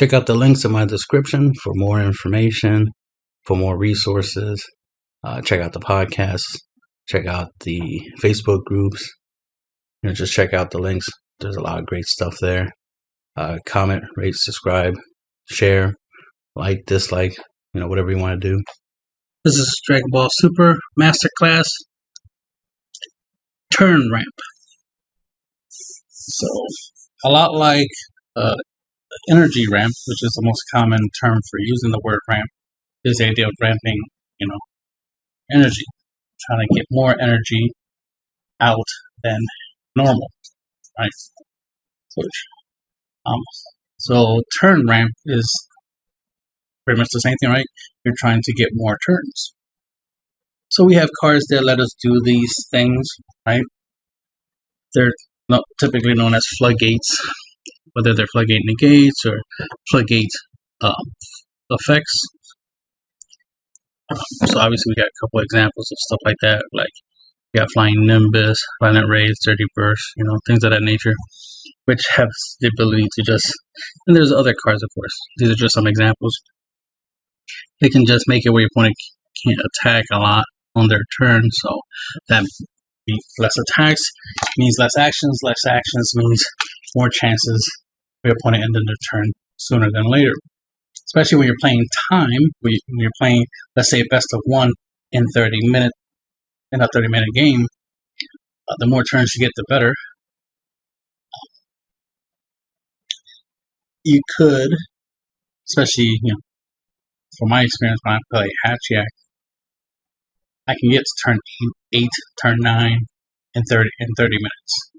Check out the links in my description for more information, for more resources. Check out the podcast. Check out the Facebook groups. Just check out the links. There's a lot of great stuff there. Comment, rate, subscribe, share, like, dislike, whatever you want to do. This is Dragon Ball Super Masterclass Turn Ramp. So, a lot like energy ramp, which is the most common term for using the word ramp, is the idea of ramping, energy, trying to get more energy out than normal, right? So turn ramp is pretty much the same thing, right? You're trying to get more turns. So we have cards that let us do these things, right? They're not typically known as floodgates, whether they're floodgate negates or floodgate effects. So obviously we got a couple examples of stuff like that, like you got Flying Nimbus, Violent Rage, Dirty Burst, things of that nature, which have the ability to just, and there's other cards, of course. These are just some examples. They can just make it where your opponent can't attack a lot on their turn, so that means less attacks, means less actions. Less actions means more chances for your opponent ending their turn sooner than later. Especially when you're playing time, when you're playing, let's say, best of one in 30 minutes, in a 30-minute game, the more turns you get, the better. You could, especially, from my experience when I play Hatchiak, I can get to turn 8, turn 9 in 30 minutes.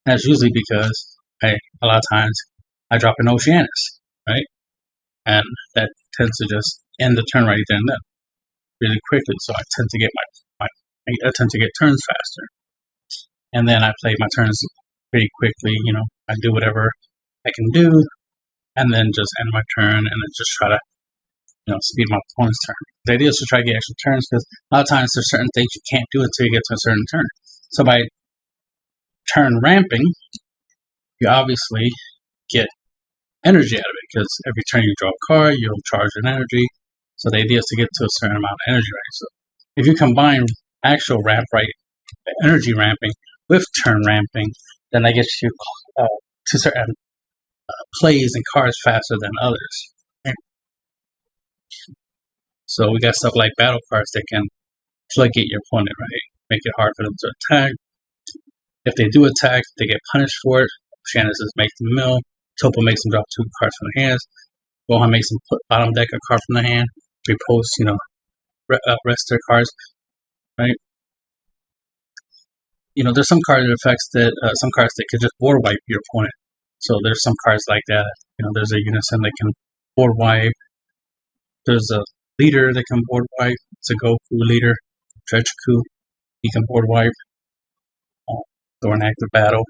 That's usually because a lot of times I drop an Oceanus, right? And that tends to just end the turn right there and then, really quickly. So I tend to get I tend to get turns faster, and then I play my turns pretty quickly. I do whatever I can do, and then just end my turn, and then just try to speed my opponent's turn. The idea is to try to get extra turns, because a lot of times there's certain things you can't do until you get to a certain turn. So by turn ramping, you obviously get energy out of it, because every turn you draw a card, you'll charge an energy. So the idea is to get to a certain amount of energy, right? So if you combine actual ramp, right, energy ramping with turn ramping, then that gets you to certain plays and cards faster than others. Right? So we got stuff like battle cards that can floodgate your opponent, right? Make it hard for them to attack. If they do attack, they get punished for it. Shannon says make them mill. Topo makes them drop 2 cards from their hands. Gohan makes them put bottom deck a card from their hand. Repose, rest their cards, right? There's some card effects that, some cards that can just board wipe your opponent. So there's some cards like that. There's a Unison that can board wipe. There's a leader that can board wipe. It's a Goku leader, Trechiku. He can board wipe during active battle.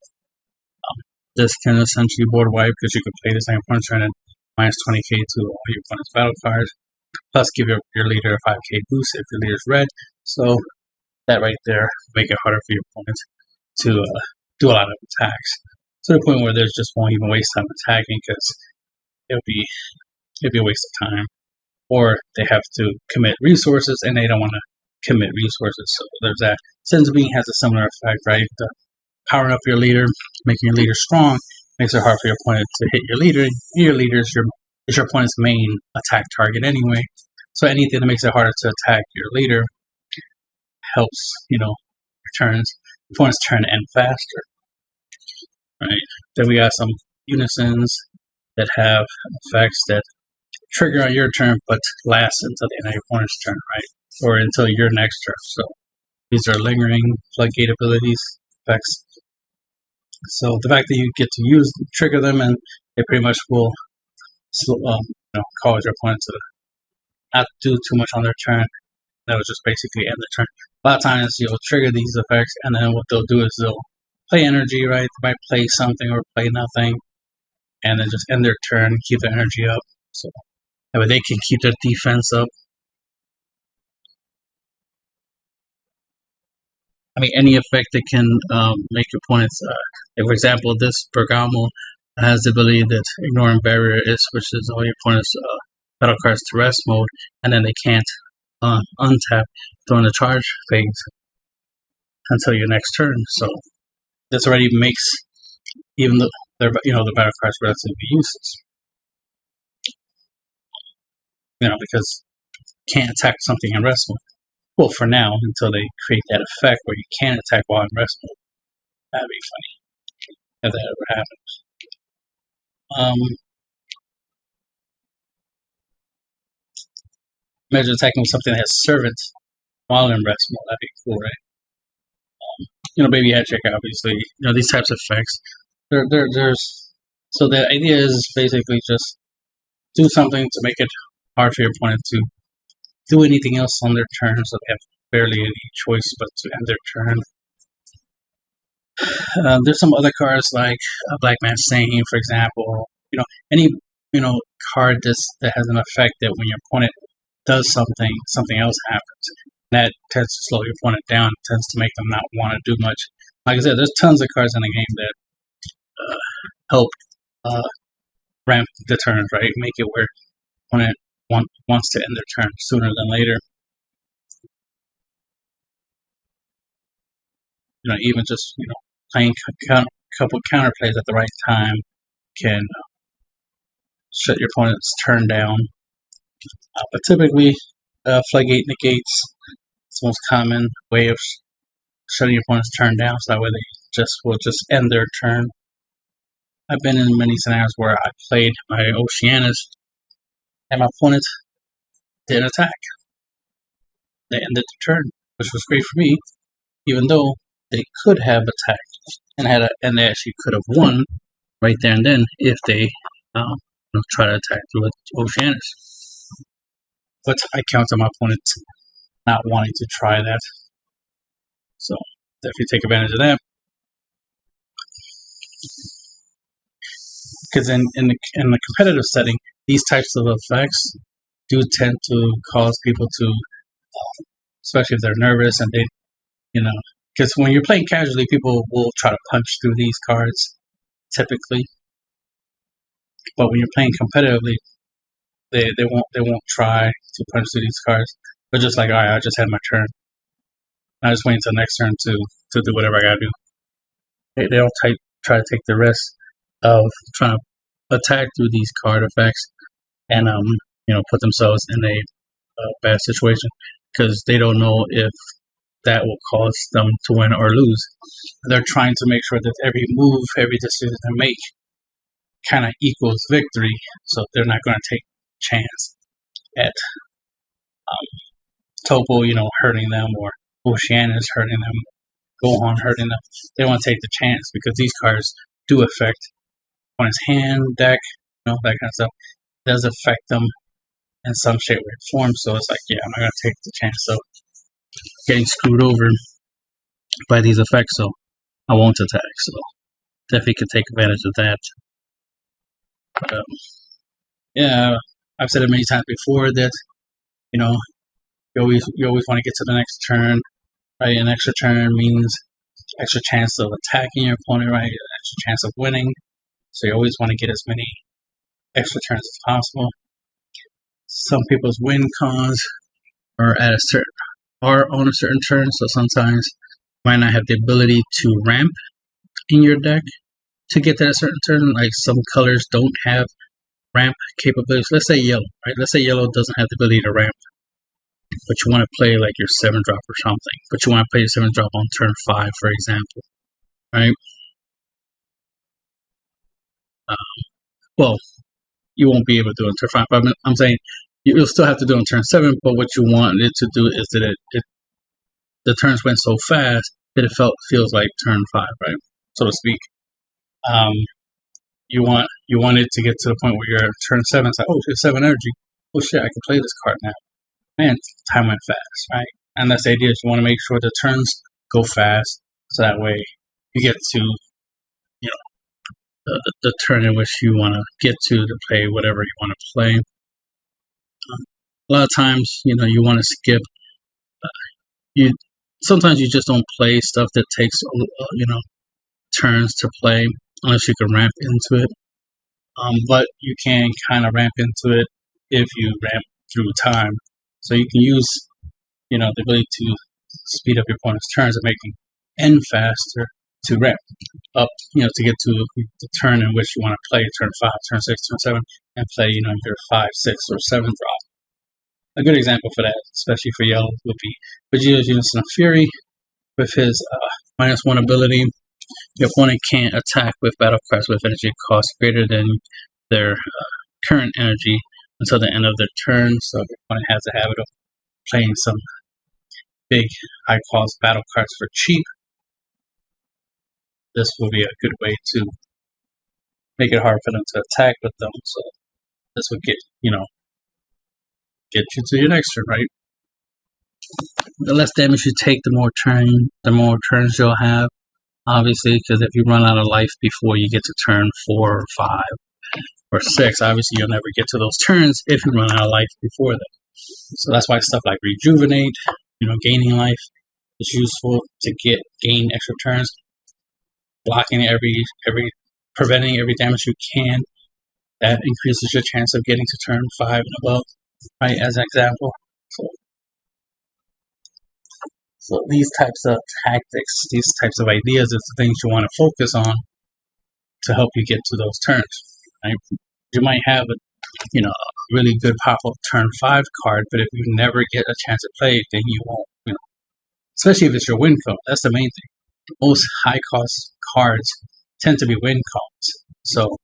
This can essentially board wipe, because you can play the same opponent's turn and minus 20k to all your opponent's battle cards. Plus give your leader a 5k boost if your leader's red. So that right there make it harder for your opponent to do a lot of attacks, to the point where they just won't even waste time attacking, because it'll be a waste of time, or they have to commit resources and they don't want to commit resources. So there's that. Senzu Bean has a similar effect, right? Powering up your leader, making your leader strong, makes it hard for your opponent to hit your leader. Your leader is your opponent's main attack target anyway. So anything that makes it harder to attack your leader helps, your opponent's turn to end faster. Right. Then we got some Unisons that have effects that trigger on your turn but last until the end of your opponent's turn, right? Or until your next turn. So these are lingering floodgate abilities, effects. So the fact that you get to trigger them, and they pretty much will cause your opponent to not do too much on their turn. That would just basically end the turn. A lot of times you'll trigger these effects, and then what they'll do is they'll play energy, right? They might play something or play nothing, and then just end their turn, keep their energy up. So that way they can keep their defense up. Any effect that can make your opponents, for example, this Bergamo It has the ability that ignoring barrier is switches all your opponent's battle cards to rest mode, and then they can't untap during the charge phase until your next turn. So this already makes even the battle cards relatively useless. Because you can't attack something in rest mode. Well, for now, until they create that effect where you can attack while in rest mode. That'd be funny if that ever happens. Imagine attacking with something that has servant while in rest mode. That'd be cool, right? Baby hat check, obviously. These types of effects. So the idea is basically just do something to make it hard for your opponent to do anything else on their turn, so they have barely any choice but to end their turn. There's some other cards like a Black Man Sane, for example. Any card that has an effect that when your opponent does something else happens. That tends to slow your opponent down, tends to make them not want to do much. Like I said, there's tons of cards in the game that help ramp the turns, right? Make it where opponent wants to end their turn sooner than later. Even just playing a couple counterplays at the right time can shut your opponent's turn down. But typically, Floodgate negates. It's the most common way of shutting your opponent's turn down, so that way they will just end their turn. I've been in many scenarios where I played my Oceanus and my opponent didn't attack. They ended the turn, which was great for me, even though they could have attacked and they actually could have won right there and then if they try to attack through Oceanus. But I counter my opponent not wanting to try that, so definitely take advantage of that. Because in the competitive setting, these types of effects do tend to cause people to, especially if they're nervous and they, because when you're playing casually, people will try to punch through these cards, typically. But when you're playing competitively, they won't try to punch through these cards. They're just like, all right, I just had my turn. I just wait until next turn to do whatever I gotta do. They don't try to take the risk of trying to attack through these card effects and put themselves in a bad situation because they don't know if that will cause them to win or lose. They're trying to make sure that every move, every decision they make kind of equals victory, so they're not going to take a chance at Topo, hurting them, or Oceanus hurting them, Gohan hurting them. They want to take the chance because these cards do affect on his hand, deck, that kind of stuff. It does affect them in some shape or form, so it's like, yeah, I'm not going to take the chance of getting screwed over by these effects, so I won't attack. So definitely can take advantage of that. But, yeah, I've said it many times before that you always want to get to the next turn, right? An extra turn means extra chance of attacking your opponent, right? An extra chance of winning. So you always want to get as many extra turns as possible. Some people's win cons are on a certain turn, so sometimes you might not have the ability to ramp in your deck to get to a certain turn. Like some colors don't have ramp capabilities. Let's say yellow, right? Let's say yellow doesn't have the ability to ramp, but you want to play like your 7-drop or something. But you want to play your 7-drop on turn 5, for example, right? Well, you won't be able to do it on turn 5. But I'm saying you'll still have to do it on turn 7. But what you want it to do is that the turns went so fast that it feels like turn 5, right? So to speak. You want it to get to the point where you're at turn 7. It's like, oh, it's 7 energy. Oh shit, I can play this card now. Man, time went fast, right? And that's the idea. Is you want to make sure the turns go fast, so that way you get to the turn in which you want to get to play whatever you want to play. A lot of times, you want to skip. Sometimes you just don't play stuff that takes turns to play unless you can ramp into it. but you can kind of ramp into it if you ramp through time. So you can use, the ability to speed up your opponent's turns and make them end faster to ramp up, to get to the turn in which you want to play, turn 5, turn 6, turn 7, and play, your 5, 6, or 7 drop. A good example for that, especially for yellow, would be Vegeta's Unison of Fury with his -1 ability. Your opponent can't attack with battle cards with energy cost greater than their current energy until the end of their turn. So if your opponent has a habit of playing some big, high-cost battle cards for cheap, this will be a good way to make it hard for them to attack with them. So this would get you to your next turn, right? The less damage you take, the more turns you'll have. Obviously, because if you run out of life before you get to turn 4 or 5 or 6, obviously you'll never get to those turns if you run out of life before that. So that's why stuff like Rejuvenate, gaining life is useful to gain extra turns. Blocking preventing every damage you can, that increases your chance of getting to turn 5 and above, right, as an example. So these types of tactics, these types of ideas is the things you want to focus on to help you get to those turns, right? You might have a really good powerful turn 5 card, but if you never get a chance to play it, then you won't, especially if it's your win code. That's the main thing. Most high cost cards tend to be win codes. So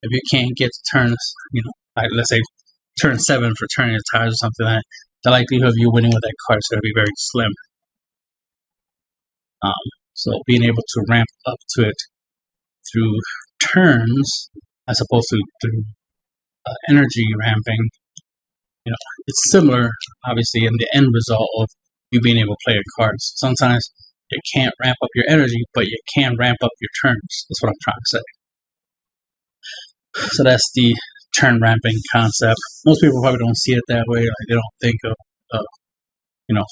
if you can't get turns, like let's say turn 7 for turning the tides or something like that, the likelihood of you winning with that card is going to be very slim. So being able to ramp up to it through turns as opposed to through energy ramping, it's similar, obviously, in the end result of you being able to play your cards. Sometimes you can't ramp up your energy, but you can ramp up your turns. That's what I'm trying to say. So that's the turn ramping concept. Most people probably don't see it that way. Like they don't think of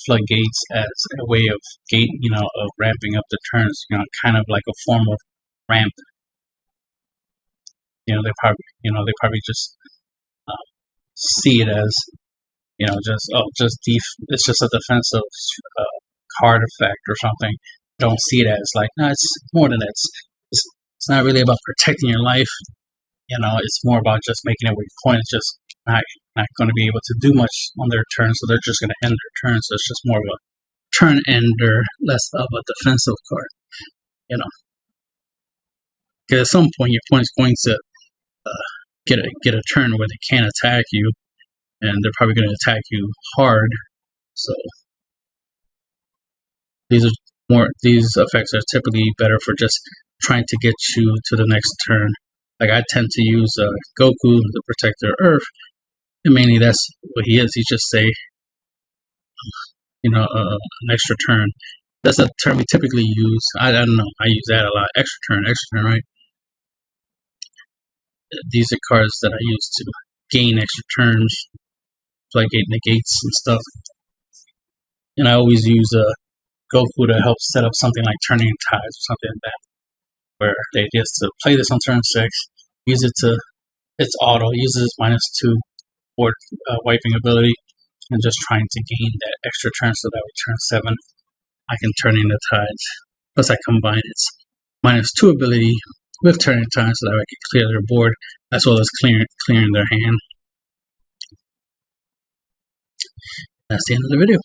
floodgates as a way of of ramping up the turns. Kind of like a form of ramp. They probably just see it as it's just a defensive card effect or something. Don't see it as like, no, it's more than that. It's not really about protecting your life. It's more about just making it where your opponent's just not going to be able to do much on their turn, so they're just going to end their turn. So it's just more of a turn ender, less of a defensive card. Because at some point your opponent's going to get a turn where they can't attack you, and they're probably going to attack you hard. So these effects are typically better for just trying to get you to the next turn. Like I tend to use Goku, the Protector of Earth, and mainly that's what he is. He's just an extra turn. That's a term we typically use. I don't know. I use that a lot. Extra turn, right? These are cards that I use to gain extra turns, floodgate negates and stuff. And I always use Goku to help set up something like Turning Tides or something like that, where the idea is to play this on turn 6, use it to its auto, uses -2 board wiping ability, and just trying to gain that extra turn so that with turn 7 I can turn in the tides. Plus I combine its -2 ability with turning tides so that I can clear their board as well as clearing their hand. That's the end of the video.